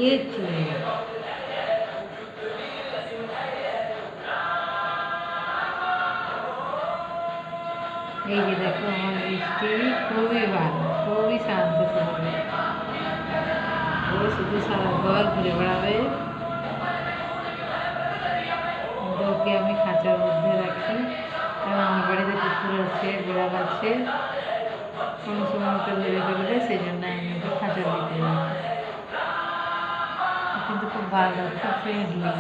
ये चुने এই যে দেখো আমার বৃষ্টি খুবই ভালো, খুবই শান্ত স্বভাবে। ও শুধু সারা ঘর ঘুরে বেড়াবে, ওকে আমি খাঁচার মধ্যে রাখি। কারণ আমার বাড়িতে কুকুর আছে, বিড়াল আছে, কোনো সময় ওকে ধরে ফেলবে, সেই জন্য আমি ওকে খাঁচার ভিতরে রাখি। কিন্তু খুব ভালো, খুব ফ্রেন্ডলি।